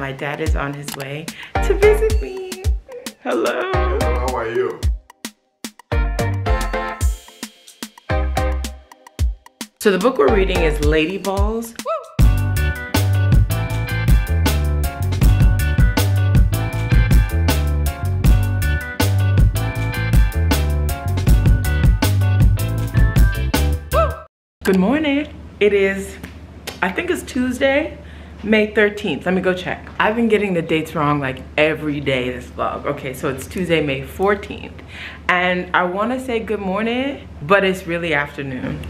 my dad is on his way to visit me. Hello. Hello, how are you? So the book we're reading is Lady Balls. Good morning. It is, I think it's Tuesday, May 13th. Let me go check. I've been getting the dates wrong like every day this vlog. Okay, so it's Tuesday, May 14th. And I wanna say good morning, but it's really afternoon.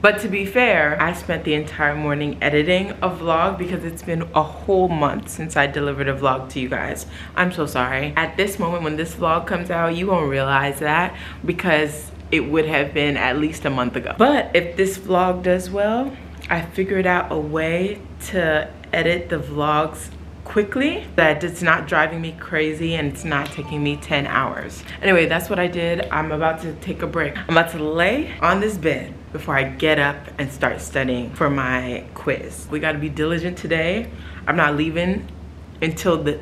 But to be fair, I spent the entire morning editing a vlog because it's been a whole month since I delivered a vlog to you guys. I'm so sorry. At this moment when this vlog comes out, you won't realize that because it would have been at least a month ago. But if this vlog does well, I figured out a way to edit the vlogs quickly that it's not driving me crazy and it's not taking me 10 hours. Anyway, that's what I did. I'm about to take a break. I'm about to lay on this bed before I get up and start studying for my quiz. We gotta be diligent today. I'm not leaving until the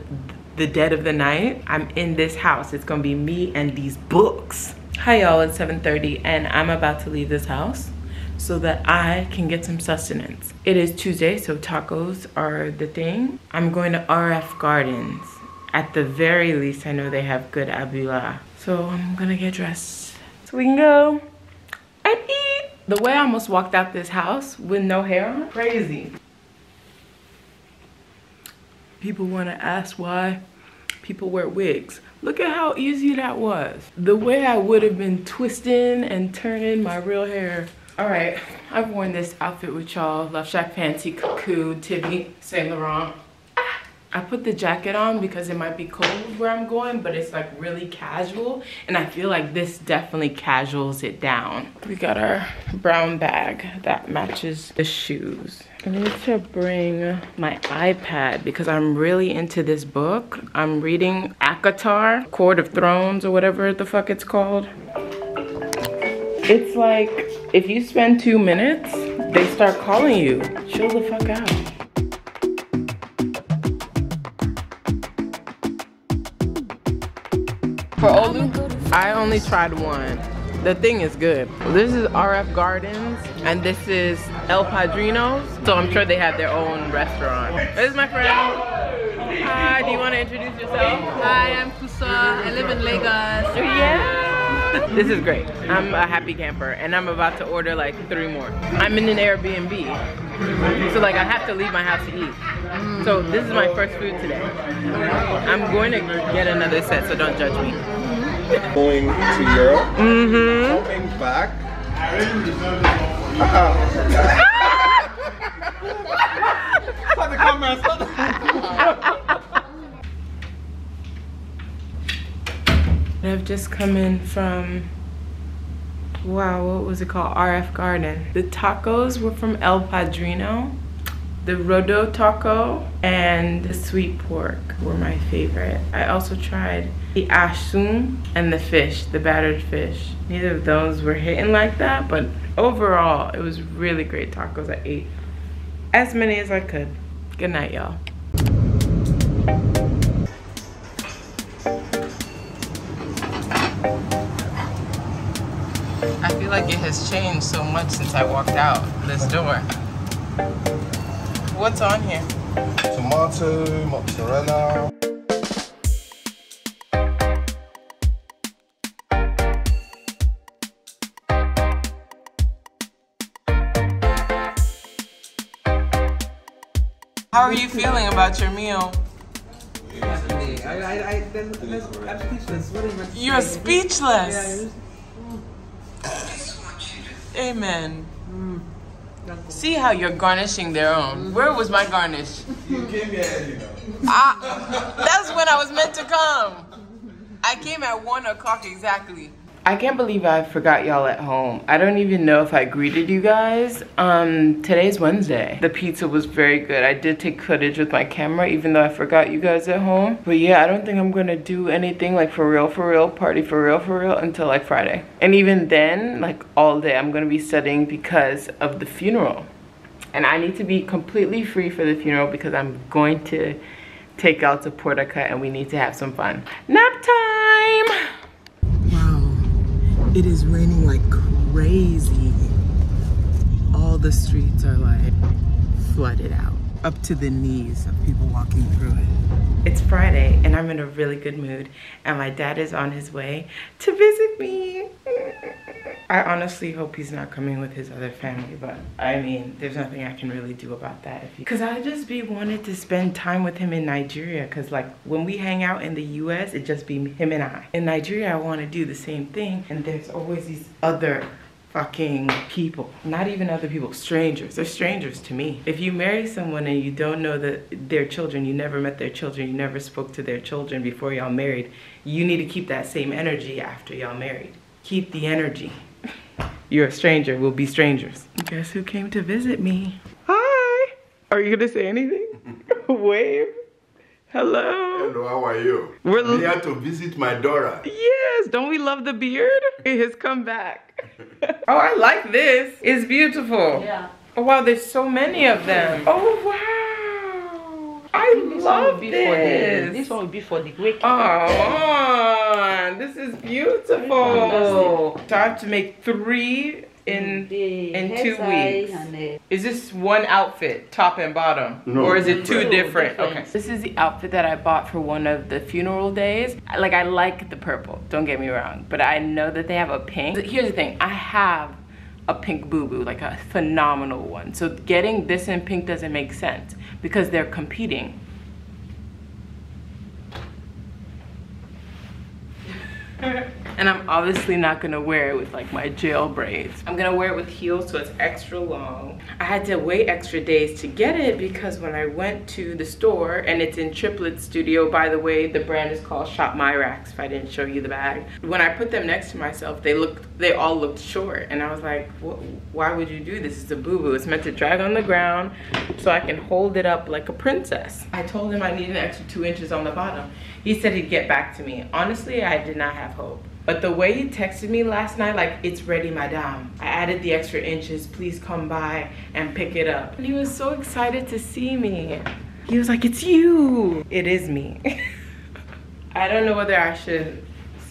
dead of the night. I'm in this house. It's gonna be me and these books. Hi y'all, it's 7:30 and I'm about to leave this house so that I can get some sustenance. It is Tuesday, so tacos are the thing. I'm going to RF Gardens. At the very least, I know they have good abula. So I'm gonna get dressed so we can go and eat. The way I almost walked out this house with no hair on, crazy. People wanna ask why people wear wigs. Look at how easy that was. The way I would have been twisting and turning my real hair. All right, I've worn this outfit with y'all. Love Shack Fancy, Cocoon, Tiffany, Saint Laurent. I put the jacket on because it might be cold where I'm going, but it's like really casual. And I feel like this definitely casuals it down. We got our brown bag that matches the shoes. I need to bring my iPad because I'm really into this book. I'm reading ACOTAR, Court of Thrones or whatever the fuck it's called. It's like, if you spend 2 minutes, they start calling you. Chill the fuck out. For Olu, I only tried one. The thing is good. This is RF Gardens, and this is El Padrino's. So I'm sure they have their own restaurant. This is my friend. Hi, do you want to introduce yourself? Hi, I'm Kusa. I live in Lagos. Oh, yeah. This is great. I'm a happy camper, and I'm about to order like 3 more. I'm in an Airbnb, so like I have to leave my house to eat. So this is my first food today. I'm going to get another set, so don't judge me. Going to Europe. Coming back. Stop the camera, stop the I've just come in from, wow, what was it called? RF Garden. The tacos were from El Padrino. The Rodo taco and the sweet pork were my favorite. I also tried the ashum and the fish, the battered fish. Neither of those were hitting like that, but overall, it was really great tacos. I ate as many as I could. Good night, y'all. I feel like it has changed so much since I walked out this door. What's on here? Tomato, mozzarella. How are you feeling about your meal? I'm speechless. What is my You're speechless. Yeah, Amen. See how you're garnishing their own. Where was my garnish? You came here, you know. That's when I was meant to come. I came at 1 o'clock exactly. I can't believe I forgot y'all at home. I don't even know if I greeted you guys. Today's Wednesday. The pizza was very good. I did take footage with my camera even though I forgot you guys at home. But yeah, I don't think I'm gonna do anything like for real, party for real until like Friday. And even then, like all day, I'm gonna be studying because of the funeral. And I need to be completely free for the funeral because I'm going to take out to Port Harcourt and we need to have some fun. Nap time! Wow, it is raining like crazy. All the streets are like flooded out, up to the knees of people walking through it. It's Friday and I'm in a really good mood and my dad is on his way to visit me. I honestly hope he's not coming with his other family, but I mean, there's nothing I can really do about that. Cause I just be wanted to spend time with him in Nigeria. Cause like when we hang out in the US, it just be him and I. In Nigeria, I wanna do the same thing. And there's always these other fucking people. Not even other people, strangers. They're strangers to me. If you marry someone and you don't know their children, you never met their children, you never spoke to their children before y'all married, you need to keep that same energy after y'all married. Keep the energy. You're a stranger, we'll be strangers. Guess who came to visit me? Hi! Are you gonna say anything? Wave? Hello? Hello, how are you? We're here to visit my daughter. Yes, don't we love the beard? It has come back. Oh, I like this. It's beautiful. Yeah. Oh wow, there's so many of them. Oh wow. I love this. This one will be for the weekend. Oh, this is beautiful. So I have to make 3 in 2 weeks. Is this one outfit, top and bottom? No, or is it 2 different? Different. Okay. This is the outfit that I bought for one of the funeral days. Like, I like the purple, don't get me wrong, but I know that they have a pink. Here's the thing, I have a pink boo-boo, like a phenomenal one. So getting this in pink doesn't make sense because they're competing. And I'm obviously not gonna wear it with like my gel braids. I'm gonna wear it with heels so it's extra long. I had to wait extra days to get it because when I went to the store, and it's in Triplet Studio, by the way, the brand is called Shop My Racks if I didn't show you the bag. When I put them next to myself, they all looked short. And I was like, why would you do this? It's a boo-boo. It's meant to drag on the ground so I can hold it up like a princess. I told him I needed an extra 2 inches on the bottom. He said he'd get back to me. Honestly, I did not have hope. But the way he texted me last night, like, it's ready, madame. I added the extra inches, please come by and pick it up. And he was so excited to see me. He was like, it's you. It is me. I don't know whether I should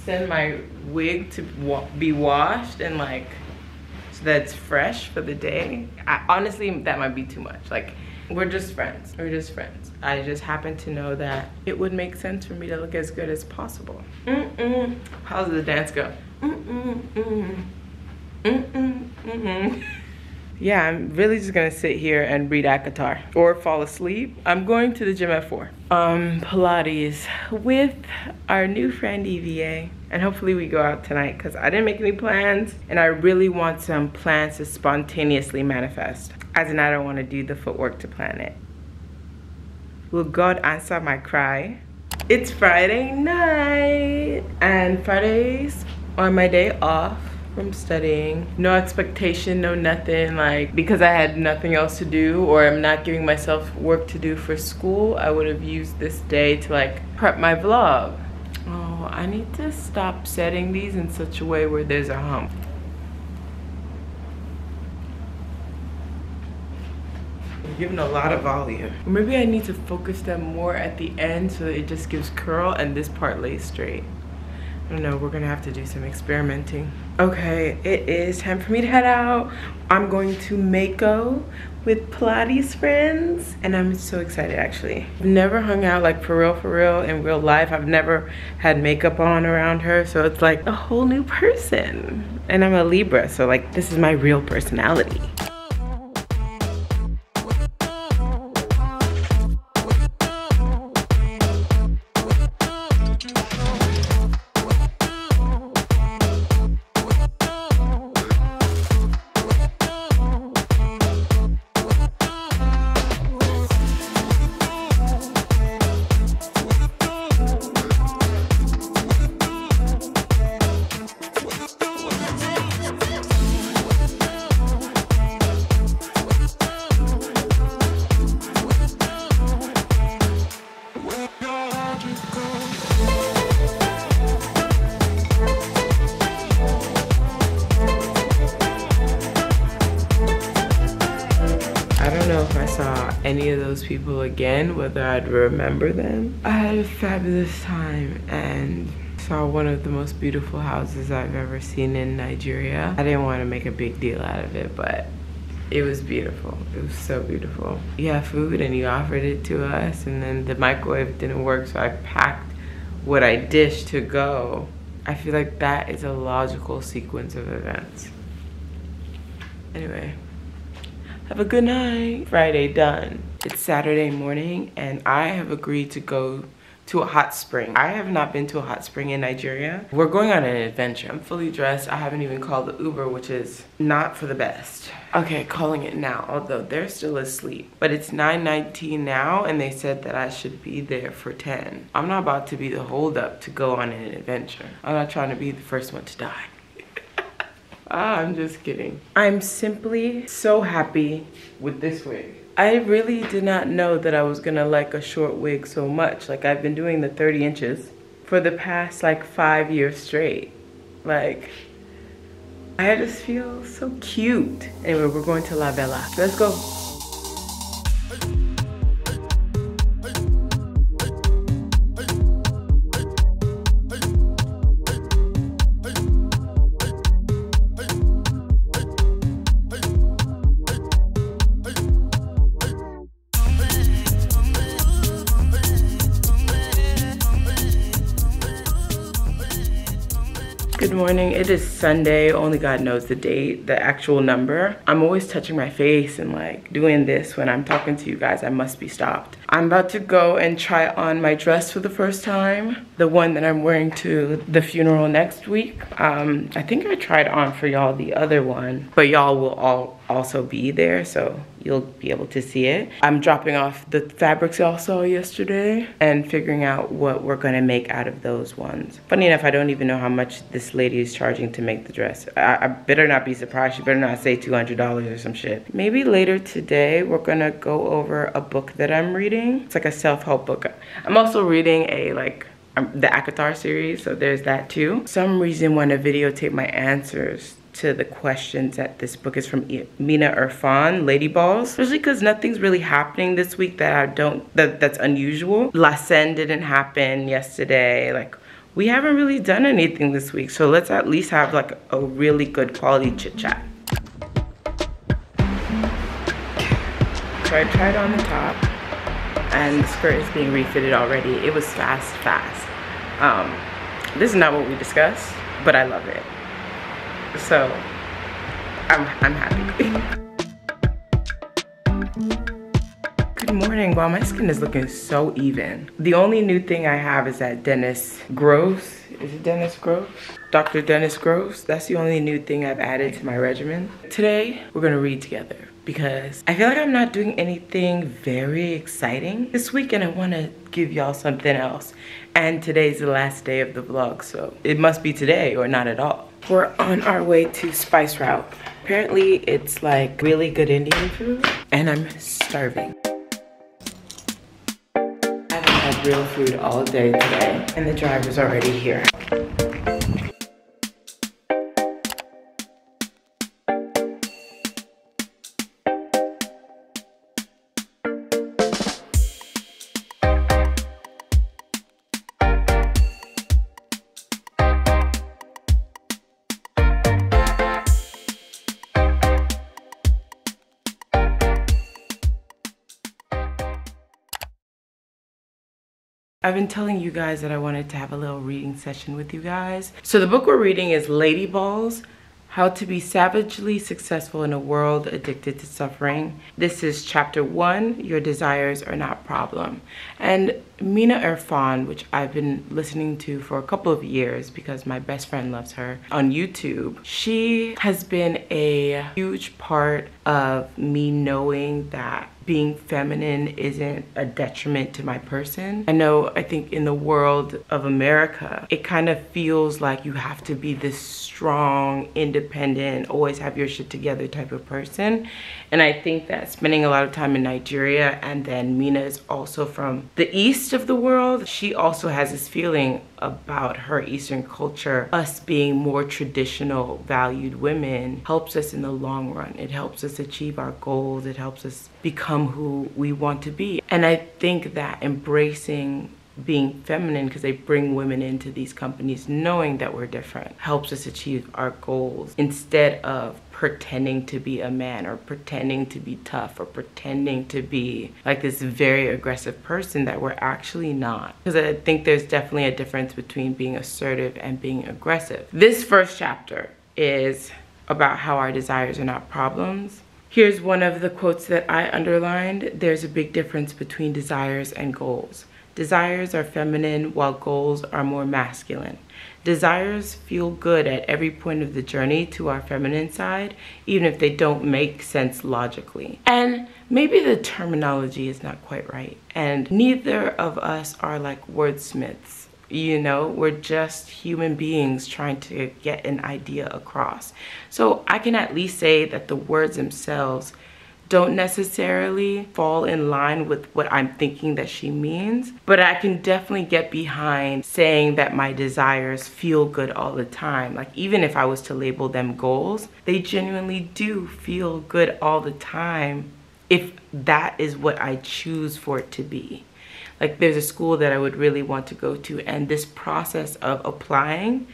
send my wig to be washed and like, so that it's fresh for the day. Honestly, that might be too much. Like, we're just friends, we're just friends. I just happen to know that it would make sense for me to look as good as possible. How's the dance go? Yeah, I'm really just gonna sit here and read Akatar or fall asleep. I'm going to the gym at 4. Pilates with our new friend EVA. And hopefully we go out tonight because I didn't make any plans and I really want some plans to spontaneously manifest. As in, I don't want to do the footwork to plan it. Will God answer my cry? It's Friday night and Fridays are my day off from studying. No expectation, no nothing, like because I had nothing else to do or I'm not giving myself work to do for school, I would have used this day to like prep my vlog. Oh, I need to stop setting these in such a way where there's a hump. I'm giving a lot of volume. Maybe I need to focus them more at the end so that it just gives curl and this part lays straight. I don't know, we're gonna have to do some experimenting. Okay, it is time for me to head out. I'm going to Mako with Pilates friends and I'm so excited actually. I've never hung out like for real in real life. I've never had makeup on around her, so it's like a whole new person. And I'm a Libra, so like this is my real personality. any of those people again, whether I'd remember them. I had a fabulous time and saw one of the most beautiful houses I've ever seen in Nigeria. I didn't want to make a big deal out of it, but it was beautiful. It was so beautiful. You have food and you offered it to us, and then the microwave didn't work, so I packed what I dished to go. I feel like that is a logical sequence of events. Anyway, have a good night. Friday done. It's Saturday morning and I have agreed to go to a hot spring. I have not been to a hot spring in Nigeria. We're going on an adventure. I'm fully dressed. I haven't even called the Uber, which is not for the best. Okay, calling it now, although they're still asleep. But it's 9:19 now and they said that I should be there for 10. I'm not about to be the holdup to go on an adventure. I'm not trying to be the first one to die. I'm just kidding. I'm simply so happy with this wig. I really did not know that I was gonna like a short wig so much. Like, I've been doing the 30 inches for the past like 5 years straight. Like, I just feel so cute. Anyway, we're going to La Bella. Let's go. Good morning. It is Sunday. Only God knows the date, the actual number. I'm always touching my face and like doing this when I'm talking to you guys. I must be stopped. I'm about to go and try on my dress for the first time. The one that I'm wearing to the funeral next week. I think I tried on for y'all the other one, but y'all will all also be there, so you'll be able to see it. I'm dropping off the fabrics y'all saw yesterday and figuring out what we're gonna make out of those ones. Funny enough, I don't even know how much this lady is charging to make the dress. I better not be surprised. She better not say $200 or some shit. Maybe later today, we're gonna go over a book that I'm reading. It's like a self-help book. I'm also reading the Akatar series, so there's that too. For some reason, want to videotape my answers to the questions that this book is from Mina Irfan, Lady Balls. Especially because nothing's really happening this week that's unusual. La Seine didn't happen yesterday. Like, we haven't really done anything this week, so let's at least have like a really good quality chit chat. So I tried on the top and the skirt is being refitted already. It was fast. This is not what we discussed, but I love it. So I'm happy. Good morning. Wow, my skin is looking so even. The only new thing I have is that Dennis Groves. Is it Dennis Groves? Dr. Dennis Groves. That's the only new thing I've added to my regimen. Today, we're gonna read together because I feel like I'm not doing anything very exciting this week and I wanna give y'all something else. And today's the last day of the vlog, so it must be today or not at all. We're on our way to Spice Route. Apparently it's like really good Indian food and I'm starving. I haven't had real food all day today and the driver's already here. I've been telling you guys that I wanted to have a little reading session with you guys. So the book we're reading is Lady Balls, How to Be Savagely Successful in a World Addicted to Suffering. This is chapter 1, Your Desires Are Not Problem. And Mina Irfan, which I've been listening to for a couple of years because my best friend loves her on YouTube, she has been a huge part of me knowing that being feminine isn't a detriment to my person. I think in the world of America, it kind of feels like you have to be this strong, independent, always have your shit together type of person. And I think that spending a lot of time in Nigeria, and then Mina is also from the east of the world, she also has this feeling about her Eastern culture, us being more traditional valued women, helps us in the long run. It helps us achieve our goals. It helps us become who we want to be. And I think that embracing being feminine, because they bring women into these companies knowing that we're different, helps us achieve our goals instead of pretending to be a man or pretending to be tough or pretending to be like this very aggressive person that we're actually not. Because I think there's definitely a difference between being assertive and being aggressive. This first chapter is about how our desires are not problems. Here's one of the quotes that I underlined. There's a big difference between desires and goals. Desires are feminine while goals are more masculine. Desires feel good at every point of the journey to our feminine side, even if they don't make sense logically. And maybe the terminology is not quite right. And neither of us are like wordsmiths. You know, we're just human beings trying to get an idea across. So I can at least say that the words themselves don't necessarily fall in line with what I'm thinking that she means, but I can definitely get behind saying that my desires feel good all the time. Like, even if I was to label them goals, they genuinely do feel good all the time if that is what I choose for it to be. Like, there's a school that I would really want to go to, and this process of applying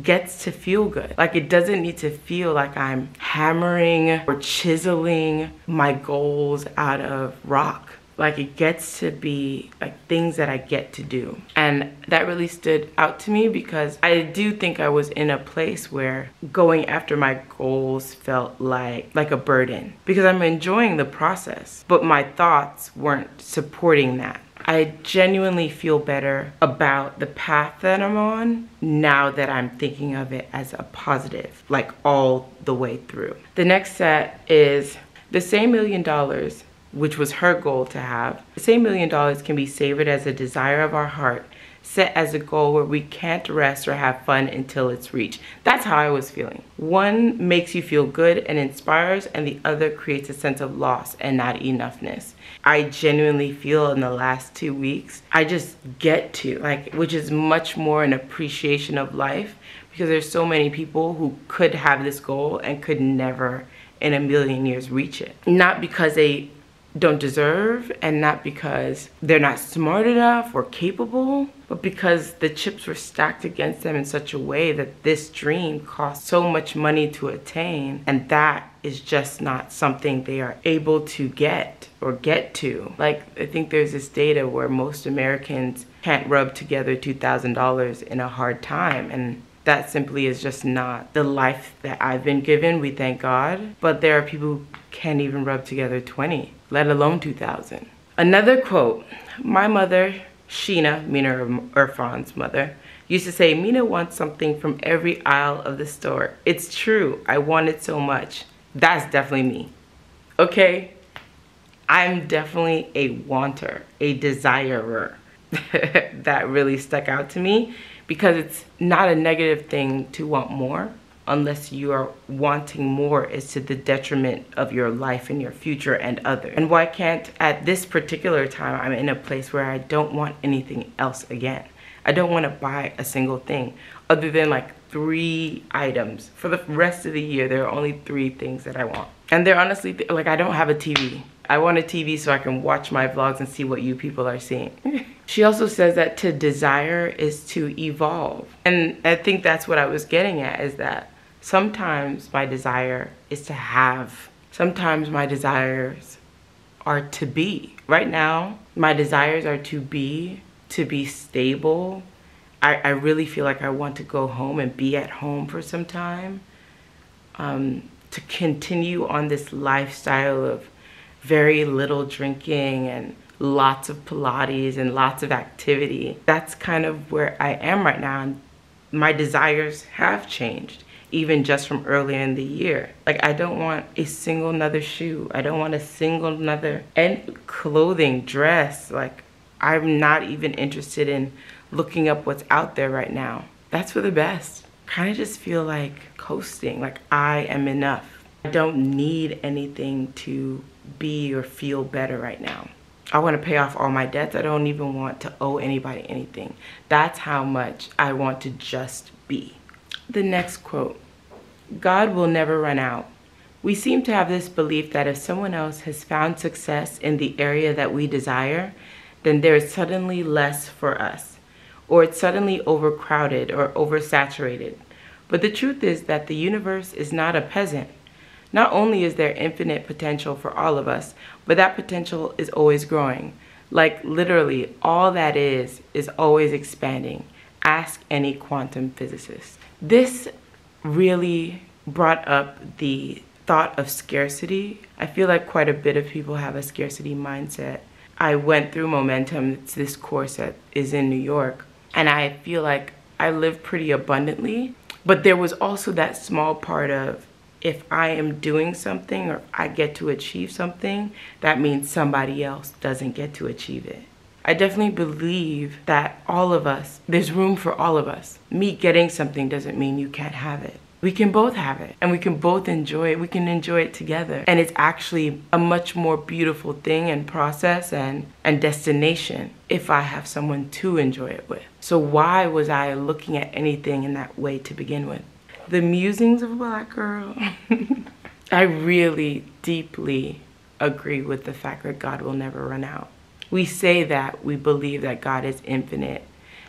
gets to feel good. Like, it doesn't need to feel like I'm hammering or chiseling my goals out of rock. Like, it gets to be like things that I get to do. And that really stood out to me because I do think I was in a place where going after my goals felt like a burden, because I'm enjoying the process, but my thoughts weren't supporting that. I genuinely feel better about the path that I'm on now that I'm thinking of it as a positive, like all the way through. The next set is the same $1 million, which was her goal to have. The same $1 million can be savored as a desire of our heart, set as a goal where we can't rest or have fun until it's reached. That's how I was feeling. One makes you feel good and inspires, and the other creates a sense of loss and not enoughness. I genuinely feel in the last 2 weeks, I just get to, like, which is much more an appreciation of life, because there's so many people who could have this goal and could never in a million years reach it. Not because they don't deserve, and not because they're not smart enough or capable, but because the chips were stacked against them in such a way that this dream cost so much money to attain, and that is just not something they are able to get or get to. Like, I think there's this data where most Americans can't rub together $2,000 in a hard time, and that simply is just not the life that I've been given. We thank God, but there are people who can't even rub together 20, let alone 2,000. Another quote, my mother, Sheena, Mina Irfan's mother, used to say, Mina wants something from every aisle of the store. It's true, I want it so much. That's definitely me, okay? I'm definitely a wanter, a desirer. That really stuck out to me, because it's not a negative thing to want more, unless you are wanting more is to the detriment of your life and your future and others. And why can't, at this particular time, I'm in a place where I don't want anything else again. I don't want to buy a single thing other than like 3 items. For the rest of the year, there are only 3 things that I want. And they're honestly, like, I don't have a TV. I want a TV so I can watch my vlogs and see what you people are seeing. She also says that to desire is to evolve. And I think that's what I was getting at, is that sometimes my desire is to have. Sometimes my desires are to be. Right now, my desires are to be stable. I really feel like I want to go home and be at home for some time. To continue on this lifestyle of very little drinking and lots of Pilates and lots of activity. That's kind of where I am right now. And my desires have changed, even just from earlier in the year. Like, I don't want a single another shoe. I don't want a single another clothing, dress. Like, I'm not even interested in looking up what's out there right now. That's for the best. Kind of just feel like coasting, like I am enough. I don't need anything to be or feel better right now. I want to pay off all my debts. I don't even want to owe anybody anything. That's how much I want to just be. The next quote, God will never run out. We seem to have this belief that if someone else has found success in the area that we desire, then there is suddenly less for us, or it's suddenly overcrowded or oversaturated. But the truth is that the universe is not a peasant. Not only is there infinite potential for all of us, but that potential is always growing. Like literally all that is always expanding. Ask any quantum physicist. This really brought up the thought of scarcity. I feel like quite a bit of people have a scarcity mindset. I went through Momentum. It's this course that is in New York. And I feel like I live pretty abundantly. But there was also that small part of, if I am doing something or I get to achieve something, that means somebody else doesn't get to achieve it. I definitely believe that all of us, there's room for all of us. Me getting something doesn't mean you can't have it. We can both have it and we can both enjoy it. We can enjoy it together. And it's actually a much more beautiful thing and process and destination if I have someone to enjoy it with. So why was I looking at anything in that way to begin with? The musings of a Black girl. I really deeply agree with the fact that God will never run out. We say that we believe that God is infinite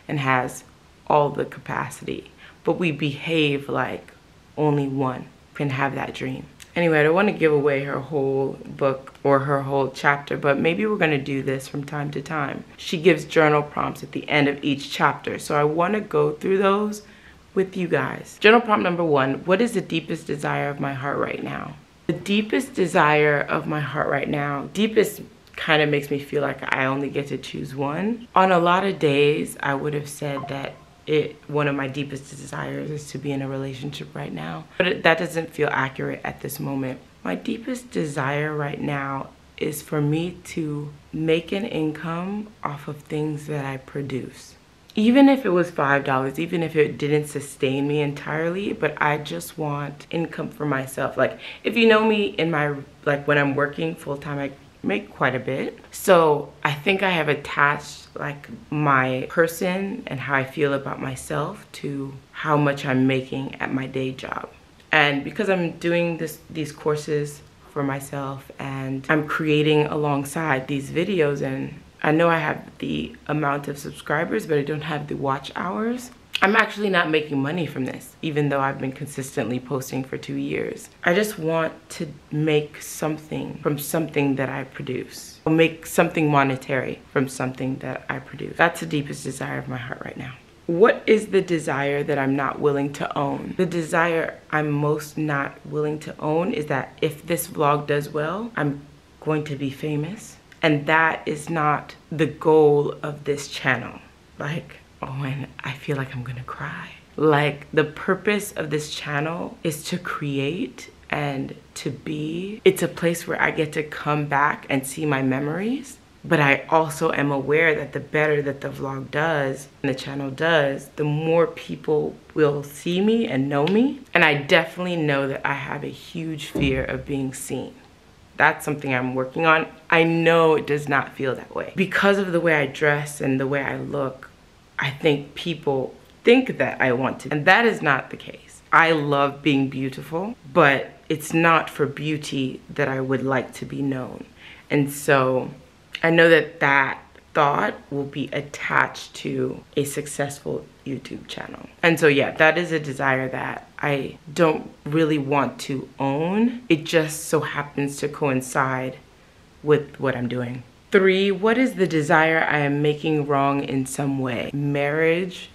and has all the capacity, but we behave like only one can have that dream. Anyway, I don't want to give away her whole book or her whole chapter, but maybe we're going to do this from time to time. She gives journal prompts at the end of each chapter, so I want to go through those with you guys. Journal prompt number 1, what is the deepest desire of my heart right now? The deepest desire of my heart right now, deepest kind of makes me feel like I only get to choose one. On a lot of days, I would have said that one of my deepest desires is to be in a relationship right now, but that doesn't feel accurate at this moment. My deepest desire right now is for me to make an income off of things that I produce. Even if it was $5, even if it didn't sustain me entirely, but I just want income for myself. Like if you know me in my, like when I'm working full-time, I make quite a bit. So I think I have attached like my person and how I feel about myself to how much I'm making at my day job. And because I'm doing these courses for myself and I'm creating alongside these videos, and I know I have the amount of subscribers, but I don't have the watch hours. I'm actually not making money from this, even though I've been consistently posting for 2 years. I just want to make something from something that I produce. Or make something monetary from something that I produce. That's the deepest desire of my heart right now. What is the desire that I'm not willing to own? The desire I'm most not willing to own is that if this vlog does well, I'm going to be famous. And that is not the goal of this channel. Like, oh, and I feel like I'm gonna cry. Like, the purpose of this channel is to create and to be. It's a place where I get to come back and see my memories. But I also am aware that the better that the vlog does and the channel does, the more people will see me and know me. And I definitely know that I have a huge fear of being seen. That's something I'm working on. I know it does not feel that way. Because of the way I dress and the way I look, I think people think that I want to, and that is not the case. I love being beautiful, but it's not for beauty that I would like to be known. And so I know that that thought will be attached to a successful YouTube channel. And so yeah, that is a desire that I don't really want to own. It just so happens to coincide with what I'm doing. 3, what is the desire I am making wrong in some way? Marriage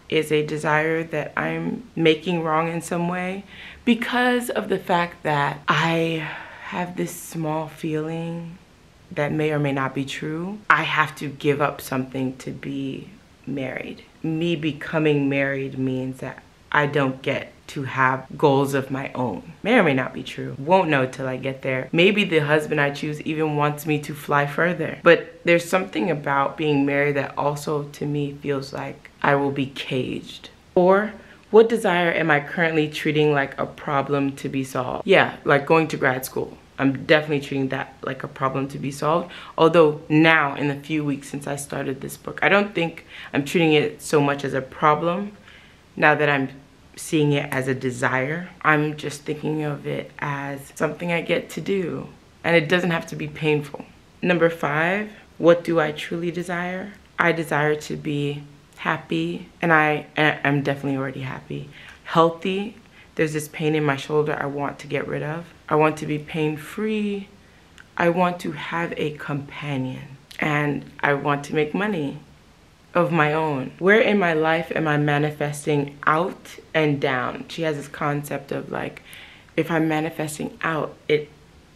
is a desire that I'm making wrong in some way because of the fact that I have this small feeling that may or may not be true. I have to give up something to be married. Me becoming married means that I don't get to have goals of my own. May or may not be true. Won't know till I get there. Maybe the husband I choose even wants me to fly further. But there's something about being married that also to me feels like I will be caged. Or what desire am I currently treating like a problem to be solved? Yeah, like going to grad school. I'm definitely treating that like a problem to be solved. Although now, in the few weeks since I started this book, I don't think I'm treating it so much as a problem. Now that I'm seeing it as a desire, I'm just thinking of it as something I get to do. And it doesn't have to be painful. Number 5, what do I truly desire? I desire to be happy, and I'm definitely already happy. Healthy. There's this pain in my shoulder I want to get rid of. I want to be pain-free. I want to have a companion. And I want to make money of my own. Where in my life am I manifesting out and down? She has this concept of like, if I'm manifesting out, it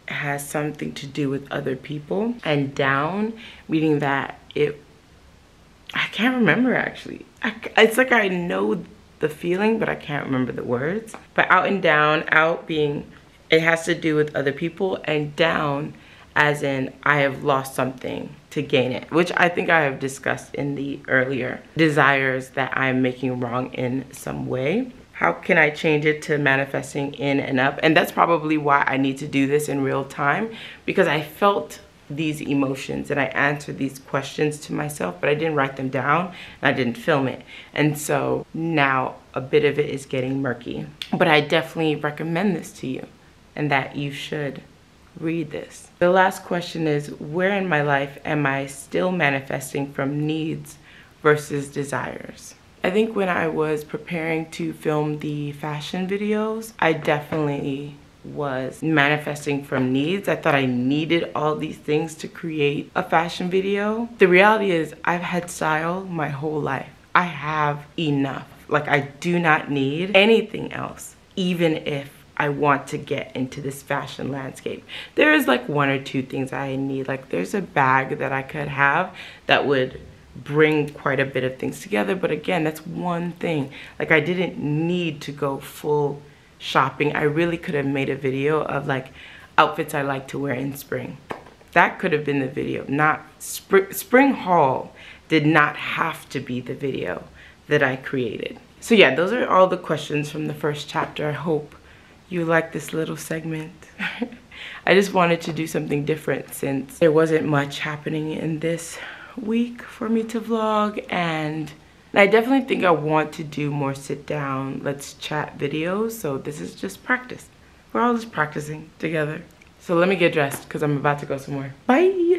has something to do with other people. And down, meaning that I can't remember actually. It's like I know the feeling, but I can't remember the words. But out and down, out being, it has to do with other people, and down as in I have lost something to gain it, which I think I have discussed in the earlier desires that I'm making wrong in some way. How can I change it to manifesting in and up? And that's probably why I need to do this in real time, because I felt these emotions and I answered these questions to myself, but I didn't write them down and I didn't film it. And so now a bit of it is getting murky. But I definitely recommend this to you and that you should read this. The last question is, where in my life am I still manifesting from needs versus desires? I think when I was preparing to film the fashion videos, I definitely was manifesting from needs. I thought I needed all these things to create a fashion video. The reality is I've had style my whole life. I have enough. Like, I do not need anything else, even if I want to get into this fashion landscape. There is like 1 or 2 things I need. Like, there's a bag that I could have that would bring quite a bit of things together, but again, that's one thing. Like, I didn't need to go full shopping. I really could have made a video of like outfits I like to wear in spring. That could have been the video. Not spring haul did not have to be the video that I created. So yeah, those are all the questions from the first chapter. I hope you like this little segment. I just wanted to do something different since there wasn't much happening in this week for me to vlog, and I definitely think I want to do more sit down, let's chat videos. So this is just practice. We're all just practicing together. So let me get dressed because I'm about to go somewhere. Bye.